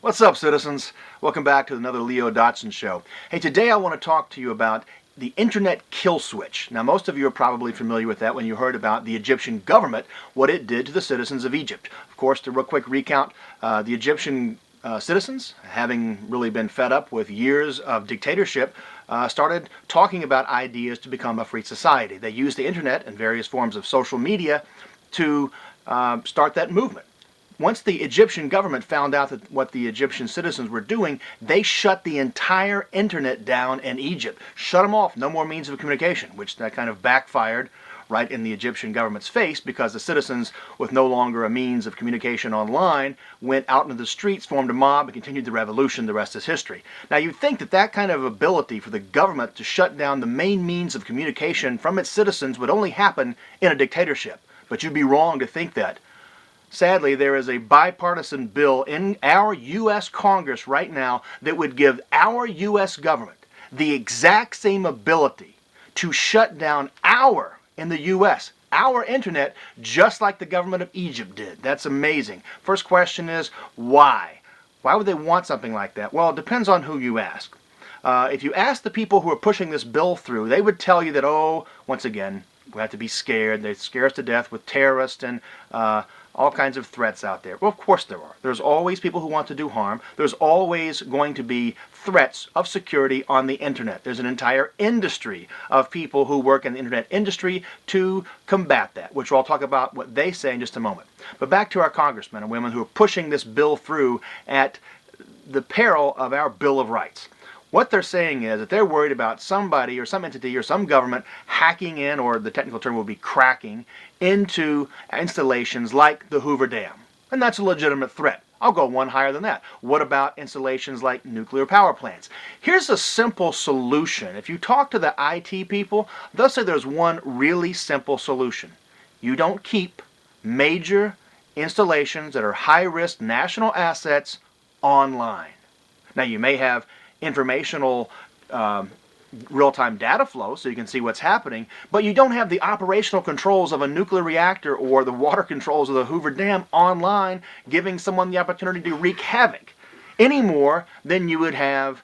What's up, citizens? Welcome back to another Leo Dotson show. Hey, today I want to talk to you about the internet kill switch. Now, most of you are probably familiar with that when you heard about the Egyptian government, what it did to the citizens of Egypt. Of course, to real quick recount, the Egyptian citizens, having really been fed up with years of dictatorship, started talking about ideas to become a free society. They used the internet and various forms of social media to start that movement. Once the Egyptian government found out that what the Egyptian citizens were doing, they shut the entire internet down in Egypt. Shut them off, no more means of communication, which that kind of backfired right in the Egyptian government's face because the citizens, with no longer a means of communication online, went out into the streets, formed a mob, and continued the revolution. The rest is history. Now, you'd think that that kind of ability for the government to shut down the main means of communication from its citizens would only happen in a dictatorship. But you'd be wrong to think that. Sadly, there is a bipartisan bill in our U.S. Congress right now that would give our U.S. government the exact same ability to shut down in the U.S., our internet, just like the government of Egypt did. That's amazing. First question is, why? Why would they want something like that? Well, it depends on who you ask. If you ask the people who are pushing this bill through, they would tell you that, once again, we have to be scared. They scare us to death with terrorists and all kinds of threats out there. Well, of course there are. There's always people who want to do harm. There's always going to be threats of security on the internet. There's an entire industry of people who work in the internet industry to combat that, which I'll talk about what they say in just a moment. But back to our congressmen and women who are pushing this bill through at the peril of our Bill of Rights. What they're saying is that they're worried about somebody or some entity or some government hacking in, or the technical term will be cracking, into installations like the Hoover Dam. And that's a legitimate threat. I'll go one higher than that. What about installations like nuclear power plants? Here's a simple solution. If you talk to the IT people, they'll say there's one really simple solution. You don't keep major installations that are high-risk national assets online. Now, you may have informational real-time data flow so you can see what's happening, but you don't have the operational controls of a nuclear reactor or the water controls of the Hoover Dam online, giving someone the opportunity to wreak havoc any more than you would have,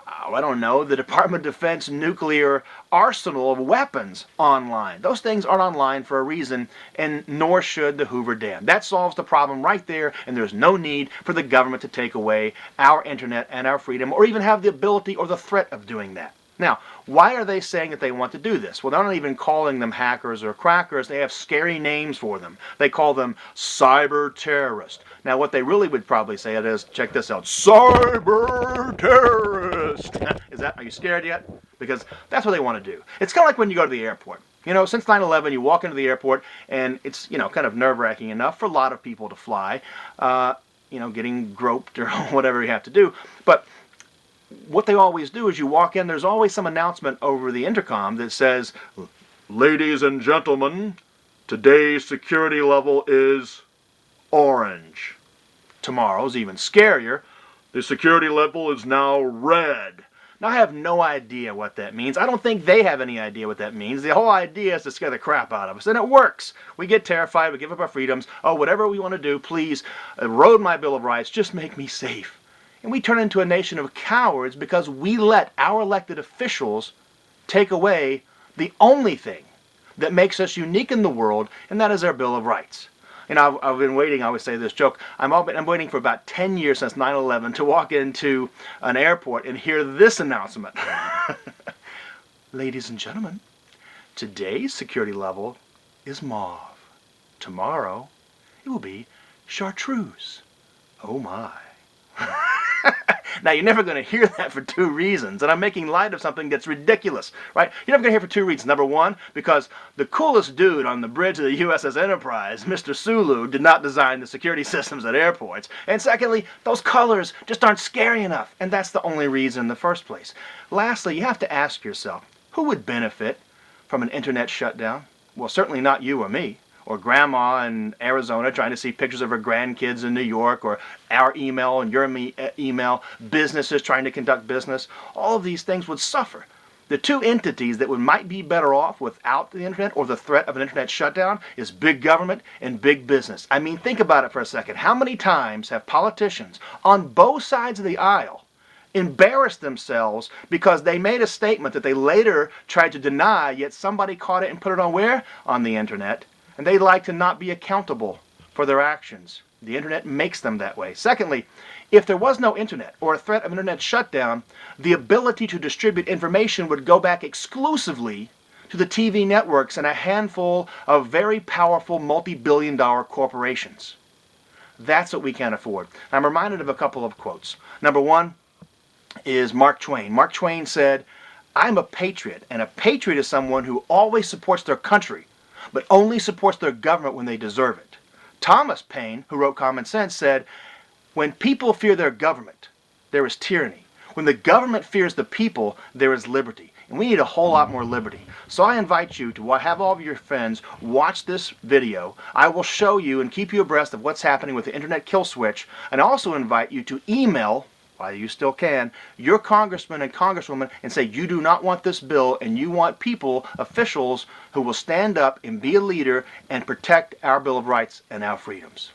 I don't know, the Department of Defense nuclear arsenal of weapons online. Those things aren't online for a reason, and nor should the Hoover Dam. That solves the problem right there, and there's no need for the government to take away our internet and our freedom, or even have the ability or the threat of doing that. Now, why are they saying that they want to do this? Well, they're not even calling them hackers or crackers. They have scary names for them. They call them cyber terrorists. Now, what they really would probably say it is, check this out, cyber terrorist. Are you scared yet? Because that's what they want to do. It's kind of like when you go to the airport. You know, since 9/11, you walk into the airport, and it's, kind of nerve-wracking enough for a lot of people to fly, getting groped or whatever you have to do. But what they always do is you walk in, there's always some announcement over the intercom that says, ladies and gentlemen, today's security level is orange. Tomorrow's even scarier. The security level is now red. Now, I have no idea what that means. I don't think they have any idea what that means. The whole idea is to scare the crap out of us, and it works. We get terrified, we give up our freedoms. Whatever we want to do, please erode my Bill of Rights, just make me safe. And we turn into a nation of cowards because we let our elected officials take away the only thing that makes us unique in the world, and that is our Bill of Rights. I've been waiting, I always say this joke, I'm waiting for about 10 years since 9/11 to walk into an airport and hear this announcement. Ladies and gentlemen, today's security level is mauve. Tomorrow, it will be chartreuse. Oh my. Now, you're never going to hear that for two reasons, and I'm making light of something that's ridiculous, right? You're never going to hear it for two reasons. Number one, because the coolest dude on the bridge of the USS Enterprise, Mr. Sulu, did not design the security systems at airports. And secondly, those colors just aren't scary enough, and that's the only reason in the first place. Lastly, you have to ask yourself, who would benefit from an internet shutdown? Well, certainly not you or me, or grandma in Arizona trying to see pictures of her grandkids in New York, or our email and your email, businesses trying to conduct business. All of these things would suffer. The two entities that might be better off without the internet or the threat of an internet shutdown is big government and big business. I mean, think about it for a second. How many times have politicians on both sides of the aisle embarrassed themselves because they made a statement that they later tried to deny, yet somebody caught it and put it on where? On the internet. And they like to not be accountable for their actions. The internet makes them that way. Secondly, if there was no internet or a threat of internet shutdown, the ability to distribute information would go back exclusively to the TV networks and a handful of very powerful multi-billion-dollar corporations. That's what we can't afford. I'm reminded of a couple of quotes. Number one is Mark Twain. Mark Twain said, "I'm a patriot, and a patriot is someone who always supports their country, but only supports their government when they deserve it." Thomas Paine, who wrote Common Sense, said, "When people fear their government, there is tyranny. When the government fears the people, there is liberty." And we need a whole lot more liberty. So I invite you to have all of your friends watch this video. I will show you and keep you abreast of what's happening with the internet kill switch, and also invite you to email, while you still can, your congressman and congresswoman and say you do not want this bill and you want people, officials, who will stand up and be a leader and protect our Bill of Rights and our freedoms.